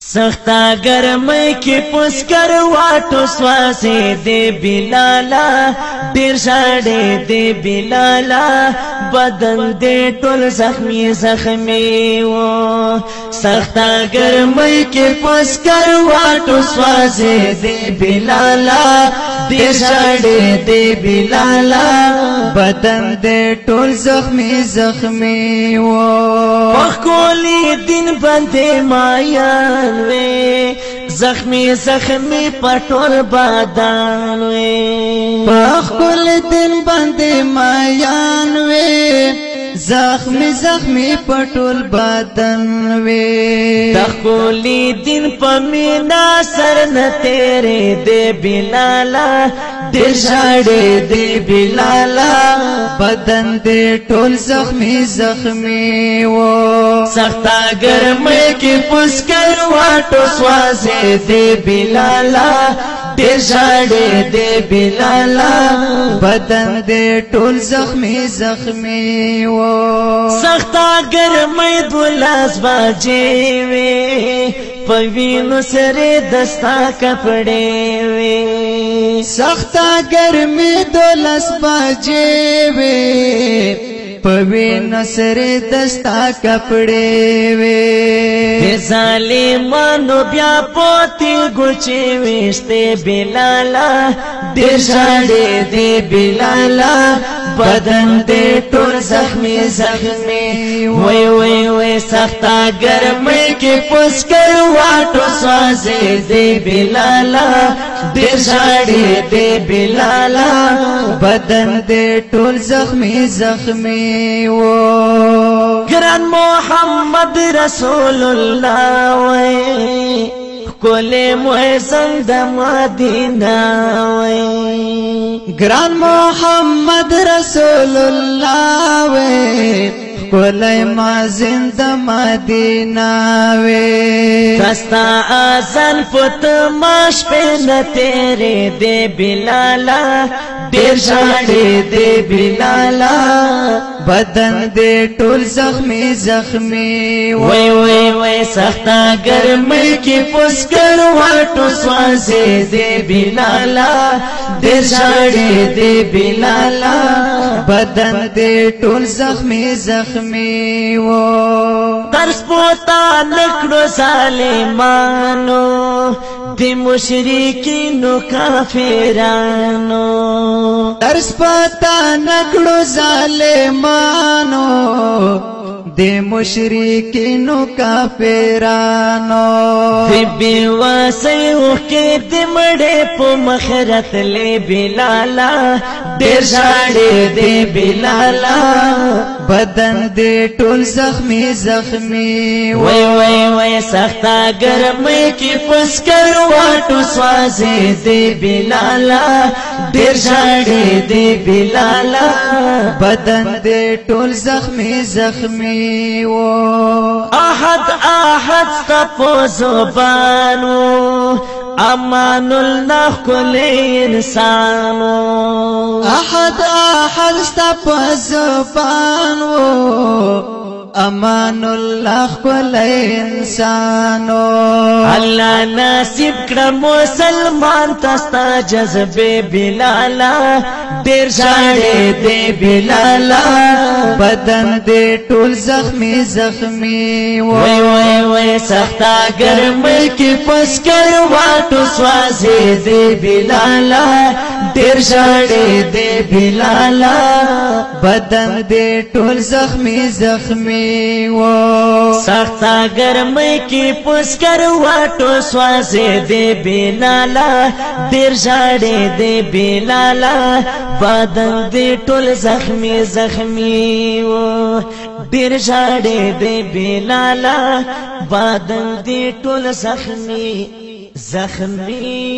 سختا گرمی کی پسکر واٹو سواسے دے بلالا دیر شاڑے دے بلالا بدن دے ٹول زخمی زخمی و سختا گرمی کی پسکر واٹو سواسے دے بلالا دیر شاڑے دے بلالا بدن دے ٹول زخمی زخمی و پخکولی دن بندے مایان وے زخمی زخمی پٹول بادان وے پخکول دن بندے مایان وے زخمی زخمی پٹول بدن وے تخکولی دن پمینا سر نہ تیرے دے بلالا دل شاڑے دے بلالا بدن دے ٹول زخمی زخمی و سختا گرمی کی پسکر واٹو سوازے دے بلالا دل شاڑے دے بلالا بدن دے ٹول زخمی زخمی و سختا گرمی دولاس باجے وے پوینو سرے دستا کپڑے وے سختا گرمی دولس باجے وے پوینو سرے دستا کپڑے وے ظالمانو بیا پوتی گچے ویشتے بلالا دیر شاڑے دے بلالا بدن دے ٹول زخمی زخمی وی وی وی سختا گرمی کی پسکر واٹو سوازے دے بلالا دیر شاڑے دے بلالا بدن دے ٹول زخمی زخمی و گران محمد رسول اللہ وی کولے محسن دا مدینہ وی گران محمد رسول اللہ وے کولے مازن دا مدینہ وے دستا آزان پت ماش پہ نہ تیرے دے بلالا دیر شاڑے دے بلالا بدن دے ٹول زخمی زخمی وی وی وی سختا گرمی کی پسکر واٹو سوازے دے بلالا دیر شاڑے دے بلالا بدن دے ٹول زخمی زخمی و ترس پوتا نکڑو ظالمانو دی مشرکینو کافرانو ترس پتا نکڑو ظالمانو دے مشرکینو کافرانو دی بیواسی اوکی دی مڑے پو مخرت لے بلالا دیر شاڑے دے بلالا بدن دے ٹول زخمی زخمی وی وی وی سختا گرمی کی پسکر واٹو سوازے دے بلالا دیر شاڑے دے بلالا بدن دے ٹول زخمی زخمی و احد احد سپو زبانو امان اللہ کل انسانو احد احد سپ زبانو امان اللہ کل انسانو اللہ ناصب کر مسلمان تستا جذبے بلالا دیر شاڑے دے بلالا بدن دے ٹول زخمی زخمی وی وی وی سختا گرمی کی پسکر واٹو سوازے دے بلالا دیر شاڑے دے بلالا بدن دے ٹول زخمی زخمی و سختا گرمی کی پسکر واٹو سوازے دے بلالا دیر شاڑے دے بلالا بدن دے ٹول زخمی زخمی و دیر شاڑے دے بلالا بدن دے ٹول زخمی زخمی